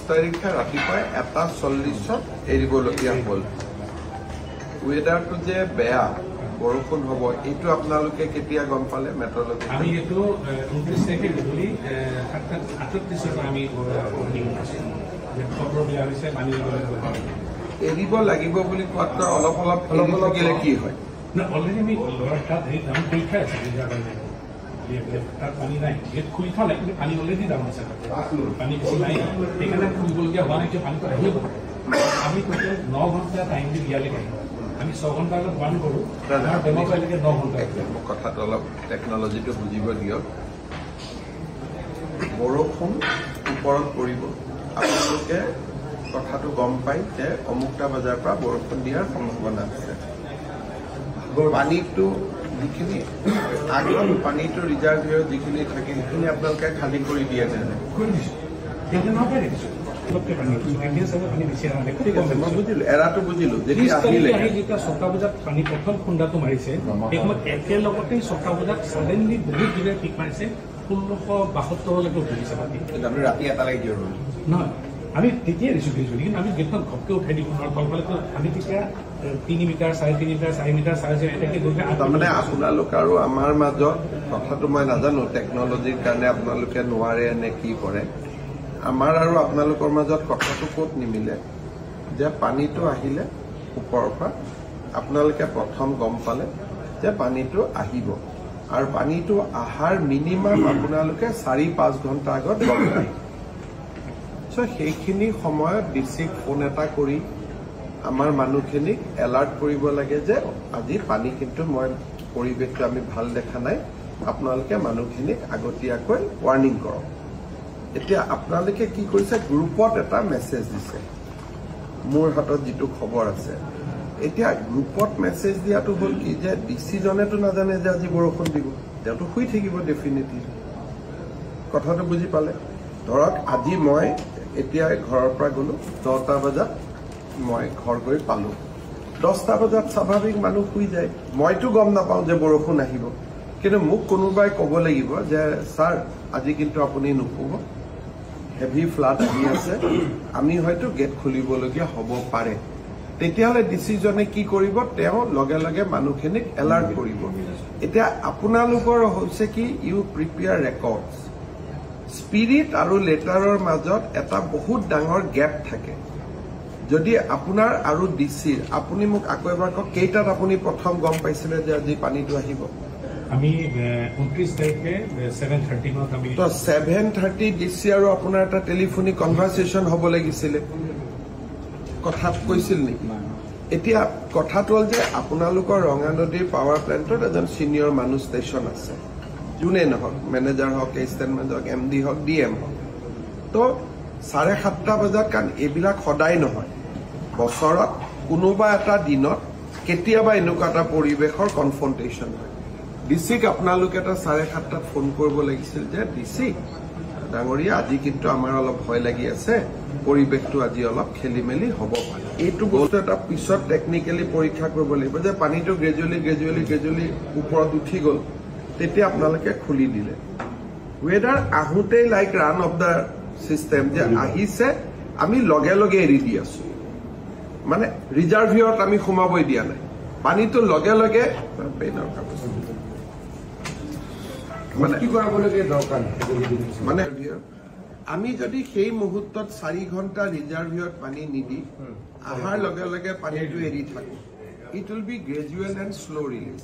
তাৰিখে ৰাতিপুৱাই 1:40 এৰিবলগীয়া হ'ল। ৱেডাৰটো যে বেয়া বৰষুণ হ'ব এইটো আপোনালোকে কেতিয়া গম পালে মেট্ৰলজি? আমি এইটো 29 তাৰিখে গধূলি 7:38 আমি খবৰ দিয়া হৈছে পানী এৰিব লাগিব বুলি কোৱাটো অলপ থাকিলে কি হয়? অলৰেডি আমি আমি পৰীক্ষা আছে তাত পানী নাই, গেট খুলি থোৱা নাই, কিন্তু পানী অলৰেডি ডাউন আছে, পানী বেছি নাই, সেইকাৰণে খুলিবলগীয়া হোৱা নাই, পানীটো আহিব। আমি 9 ঘণ্টা টাইম দি দিয়ালৈকে আমি 6 ঘণ্টা আগত বান কৰোঁ, তেনেকুৱালৈকে 9 ঘণ্টা। কথাটো অলপ টেকনলজিটো বুজিব দিয়ক। বৰষুণ ওপৰত পৰিব, আপোনালোকে কথাটো গম পায় যে অমুকটা বজাৰ পৰা বৰষুণ দিয়াৰ সম্ভাৱনা আছে। পানীটো যিখিনি আগত পানীটো ৰিজাৰ্ভিয়ৰ যিখিনি থাকে সেইখিনি আপোনালোকে খালী কৰি দিয়ে নে? মই বুজিলো, এৰাটো বুজিলো। যেতিয়া 6টা বজাত পানী প্ৰথম খুন্দাটো মাৰিছে, সেই সময়ত একেলগতে 6টা বজাত ছাডেনলি বহুত দূৰে পিক মাৰিছে, 1672লৈকে উঠিছে পানী। আমি ৰাতি এটালৈকে দিওঁ নহয়, আমি তেতিয়াই ৰিচিভ কৰিছোঁ, কিন্তু আমি গেটখন ঘপকৈ উঠাই দিওঁ। তলফালেতো আমি তেতিয়া 3 মিটাৰ 4.5 মিটাৰ 4 মিটাৰ 4.5 এনেকৈ গৈ তাৰমানে আপোনালোক আৰু আমাৰ মাজত কথাটো মই নাজানো, টেকনলজিৰ কাৰণে আপোনালোকে নোৱাৰে নে কি কৰে। আমাৰ আৰু আপোনালোকৰ মাজত কথাটো ক'ত নিমিলে যে পানীটো আহিলে ওপৰৰ পৰা আপোনালোকে প্ৰথম গম পালে যে পানীটো আহিব, আৰু পানীটো অহাৰ মিনিমাম আপোনালোকে 4-5 ঘণ্টা আগত গম পায়। সেইখিনি সময়ত ডিচিক ফোন এটা কৰি আমাৰ মানুহখিনিক এলাৰ্ট কৰিব লাগে যে আজি পানী কিন্তু মই পৰিৱেশটো আমি ভাল দেখা নাই, আপোনালোকে মানুহখিনিক আগতীয়াকৈ ৱাৰ্ণিং কৰক। এতিয়া আপোনালোকে কি কৰিছে, গ্ৰুপত এটা মেছেজ দিছে, মোৰ হাতত যিটো খবৰ আছে। এতিয়া গ্ৰুপত মেছেজ দিয়াটো হ'ল কি যে ডিচিজনেতো নাজানে যে আজি বৰষুণ দিব, তেওঁতো শুই থাকিব ডেফিনেটলি। কথাটো বুজি পালে? ধৰক আজি মই এতিয়া ঘৰৰ পৰা গ'লো 10টা বজাত, মই ঘৰ গৈ পালোঁ 10টা বজাত স্বাভাৱিক মানুহ শুই যায়, মইতো গম নাপাওঁ যে বৰষুণ আহিব, কিন্তু মোক কোনোবাই ক'ব লাগিব যে ছাৰ আজি কিন্তু আপুনি নুশুব, হেভি ফ্লাড আহি আছে, আমি হয়তো গেট খুলিবলগীয়া হ'ব পাৰে। তেতিয়াহ'লে ডিচিজনে কি কৰিব, তেওঁ লগে লগে মানুহখিনিক এলাৰ্ট কৰিব। এতিয়া আপোনালোকৰ হৈছে কি, ইউ প্ৰিপেয়াৰ ৰেকৰ্ডছ। স্পিৰিট আৰু লেটাৰৰ মাজত এটা বহুত ডাঙৰ গেপ থাকে। যদি আপোনাৰ আৰু ডিচিৰ, আপুনি মোক আকৌ এবাৰ কওক, কেইটাত আপুনি প্ৰথম গম পাইছিলে যে আজি পানীটো আহিব? আমি 29 তাৰিখে 7:30 মানত আমি 7:30 ডিচি আৰু আপোনাৰ এটা টেলিফোনিক কনভাৰ্চেশ্যন হ'ব লাগিছিলে, কথা কৈছিল নেকি? এতিয়া কথাটো হ'ল যে আপোনালোকৰ ৰঙানদীৰ পাৱাৰ প্লেণ্টত এজন ছিনিয়ৰ মানুহ ষ্টেচন আছে, যোনে নহওক, মেনেজাৰ হওক, এছিষ্টেণ্ট মেনেজাৰ হওক, MD হওক, DM হওক। তো 7:30 বজাত, কাৰণ এইবিলাক সদায় নহয়, বছৰত কোনোবা এটা দিনত কেতিয়াবা এনেকুৱা এটা পৰিৱেশৰ কনফ্ৰণ্টেশ্যন হয়। ডিচিক আপোনালোকে এটা 7:30 ফোন কৰিব লাগিছিল যে ডিচি ডাঙৰীয়া আজি কিন্তু আমাৰ অলপ ভয় লাগি আছে, পৰিৱেশটো আজি অলপ খেলি মেলি হ'ব পাৰে। এইটো বস্তু এটা পিছত টেকনিকেলি পৰীক্ষা কৰিব লাগিব যে পানীটো গ্ৰেজুৱেলি ওপৰত উঠি গ'ল, তেতিয়া আপোনালোকে খুলি দিলে। ৱেডাৰ আহোঁতেই like run off the system যে আহিছে, আমি লগে লগে এৰি দি আছো, মানে ৰিজাৰ্ভিয়ৰত আমি সোমাবই দিয়া নাই, পানীটো লগে লগে মানে আমি যদি সেই মুহূৰ্তত 4 ঘণ্টা ৰিজাৰ্ভিয়ৰত পানী নিদি অহাৰ লগে লগে পানীটো এৰি থাকো, it will be gradual and slow' release.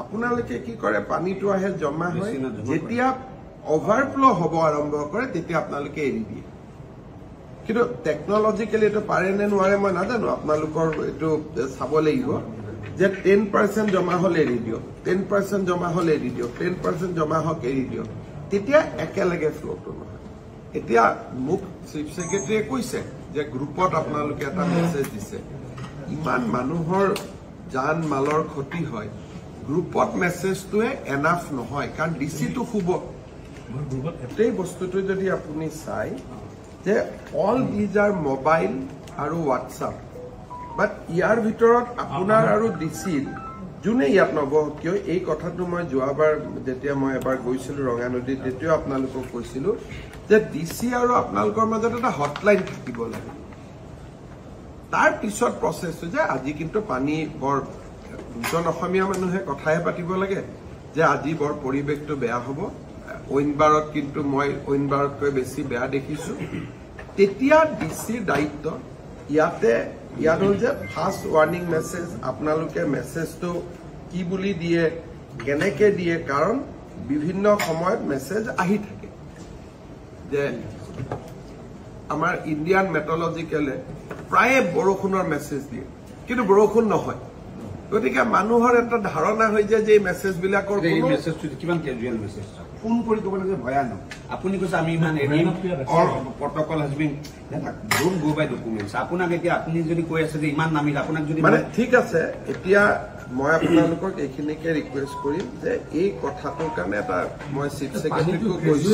আপোনালোকে কি কৰে, পানীটো আহে জমা হয়, যেতিয়া অভাৰফ্ল' হ'ব আৰম্ভ কৰে তেতিয়া আপোনালোকে এৰি দিয়ে। কিন্তু টেকনলজিকেলি এইটো পাৰে নে নোৱাৰে মই নাজানো, আপোনালোকৰ এইটো চাব লাগিব যে 10% জমা হ'ল এৰি দিয়ক, 10% জমা হ'ল এৰি দিয়ক, 10% জমা হওক এৰি দিয়ক, তেতিয়া একেলগে ফ্ল'টো নহয়। এতিয়া মোক চিফ ছেক্ৰেটাৰীয়ে কৈছে যে গ্ৰুপত আপোনালোকে এটা মেছেজ দিছে, ইমান মানুহৰ জান মালৰ ক্ষতি হয়, গ্ৰুপত মেছেজটোৱে এনাফ নহয়, কাৰণ ডিচিটো শুব। গোটেই বস্তুটো যদি আপুনি চাই যে অল দিজ আৰ মোবাইল আৰু হোৱাটছআপ, বাট ইয়াৰ ভিতৰত আপোনাৰ আৰু ডিচিৰ যোনে ইয়াত নবহক কিয় এই কথাটো মই যোৱাবাৰ যেতিয়া মই এবাৰ গৈছিলো ৰঙা নদীত তেতিয়াও আপোনালোকক কৈছিলো যে ডিসি আৰু আপোনালোকৰ মাজত এটা হটলাইন থাকিব লাগে তাৰ পিছত প্ৰসেসটো যে আজি কিন্তু পানী বৰ দুজন অসমীয়া মানুহে কথাহে পাতিব লাগে যে আজি বৰ পৰিৱেশটো বেয়া হ'ব অইনবাৰত কিন্তু মই অইনবাৰতকৈ বেছি বেয়া দেখিছো তেতিয়া ডিসিৰ দায়িত্ব ইয়াত হ'ল যে ফাৰ্ষ্ট ৱাৰ্নিং মেছেজ আপোনালোকে মেছেজটো কি বুলি দিয়ে কেনেকে দিয়ে কাৰণ বিভিন্ন সময়ত মেছেজ আহি থাকে যে আমাৰ ইণ্ডিয়ান মেট্ৰলজিকেলে প্ৰায়ে বৰষুণৰ মেছেজ দিয়ে কিন্তু বৰষুণ নহয় গতিকে মানুহৰ এটা ধাৰণা হৈ যায় যে এই মেছেজ বিলাকৰ কিমান কেজুৱেল মেছেজ ফোন কৰি ক'ব লাগে ভয়ানক আপুনি কৈছে আমি ইমান protocol has been don't go by documents আপোনাক এতিয়া আপুনি যদি কৈ আছে যে ইমান নামিল আপোনাক যদি মানে ঠিক আছে এতিয়া মই আপোনালোকক এইখিনিকে ৰিকুৱেষ্ট কৰিম যে এই কথাটোৰ কাৰণে এটা মই চিফ ছেক্ৰেটাৰীকো কৈছো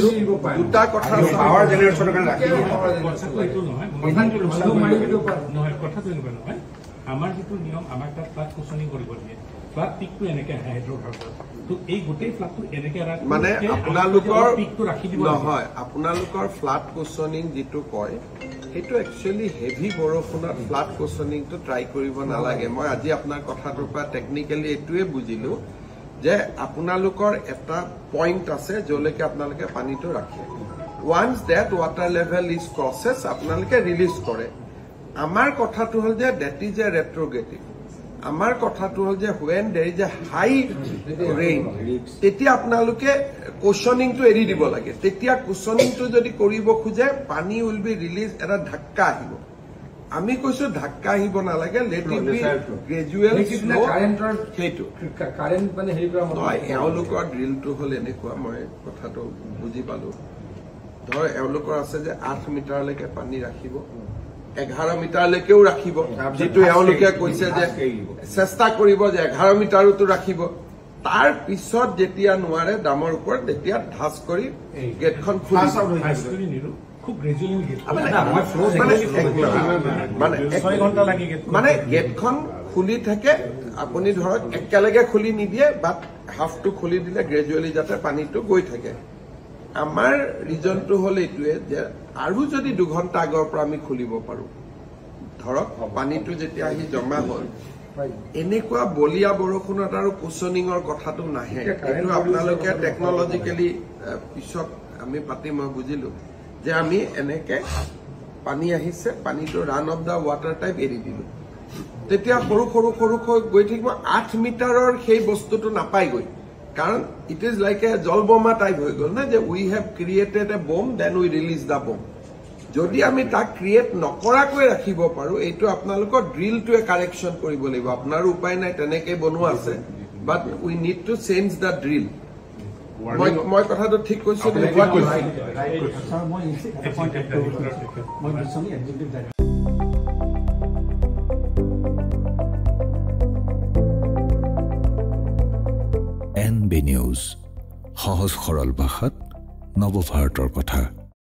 দুটা কথা পাৱাৰ জেনেৰেশ্যনৰ কাৰণে ৰাখিব নহয় কথাটো এনেকুৱা নহয় আমাৰ যিটো নিয়ম আমাক তাত ফ্লাড কুচনিং কৰিব দিয়ে ফ্লাড পিকটো এনেকে আহে হাইড্ৰ'ভাৰ্বত তো এই গোটেই ফ্লাডটো এনেকে মানে আপোনালোকৰ পিকটো ৰাখি দিব নহয় আপোনালোকৰ ফ্লাড কুচনিং যিটো কয় সেইটো একচুৱেলি হেভি বৰষুণত ফ্লাড কুচনিংটো ট্ৰাই কৰিব নালাগে মই আজি আপোনাৰ কথাটোৰ পৰা টেকনিকেলি এইটোৱে বুজিলো যে আপোনালোকৰ এটা পইণ্ট আছে যলৈকে আপোনালোকে পানীটো ৰাখে once that water level is crosses আপোনালোকে ৰিলিজ কৰে আমাৰ কথাটো হ'ল যে ডেট ইজ এ ৰেট্ৰগেটিভ আমাৰ কথাটো হ'ল যে হুৱেন দেৰ ইজ এ হাই ৰেইন তেতিয়া আপোনালোকে কুচনিংটো এৰি দিব লাগে তেতিয়া কুচনিংটো যদি কৰিব খোজে পানী উইল বি ৰিলিজ এটা ধাক্কা আহিব আমি কৈছো ধাক্কা আহিব নালাগে লেট ইট বি গ্ৰেজুৱেল সেইটো এওঁলোকৰ ড্ৰিলটো হ'ল এনেকুৱা মই কথাটো বুজি পালো ধৰ এওঁলোকৰ আছে যে 8 মিটাৰলৈকে পানী ৰাখিব 11 মিটাৰলৈকেও ৰাখিব যিটো এওঁলোকে কৈছে যে চেষ্টা কৰিব যে 11 মিটাৰতো ৰাখিব তাৰ পিছত যেতিয়া নোৱাৰে দামৰ ওপৰত তেতিয়া ধাচ কৰি গেটখন খুব গ্ৰেজুৱেলি মানে গেটখন খুলি থাকে আপুনি ধৰক একেলগে খুলি নিদিয়ে বাট হাফটো খুলি দিলে গ্ৰেজুৱেলি যাতে পানীটো গৈ থাকে আমাৰ ৰিজনটো হ'ল এইটোৱে যে আৰু যদি 2 ঘণ্টা আগৰ পৰা আমি খুলিব পাৰো ধৰক পানীটো যেতিয়া আহি জমা হ'ল এনেকুৱা বলিয়া বৰষুণত আৰু কুচনিঙৰ কথাটো নাহে এইটো আপোনালোকে টেকনলজিকেলি পিছত আমি পাতি মই বুজিলো যে আমি এনেকে পানী আহিছে পানীটো run of the water type এৰি দিলো তেতিয়া সৰু সৰু সৰু গৈ থাকিব 8 মিটাৰৰ সেই বস্তুটো নাপায়গৈ কাৰণ ইট ইজ লাইক এ জলবোমা টাইপ হৈ গ'ল না যে উই হেভ ক্ৰিয়েটেড এ বম দেন উই ৰিলিজ দা বম যদি আমি তাক ক্ৰিয়েট নকৰাকৈ ৰাখিব পাৰো এইটো আপোনালোকৰ ড্ৰিলটোৱে কাৰেকশ্যন কৰিব লাগিব আপোনাৰ উপায় নাই তেনেকৈ বনোৱা আছে but we need to change the drill মই কথাটো ঠিক কৈছো NB নিউজ সহজ সৰল ভাষাত নৱভাৰতৰ কথা।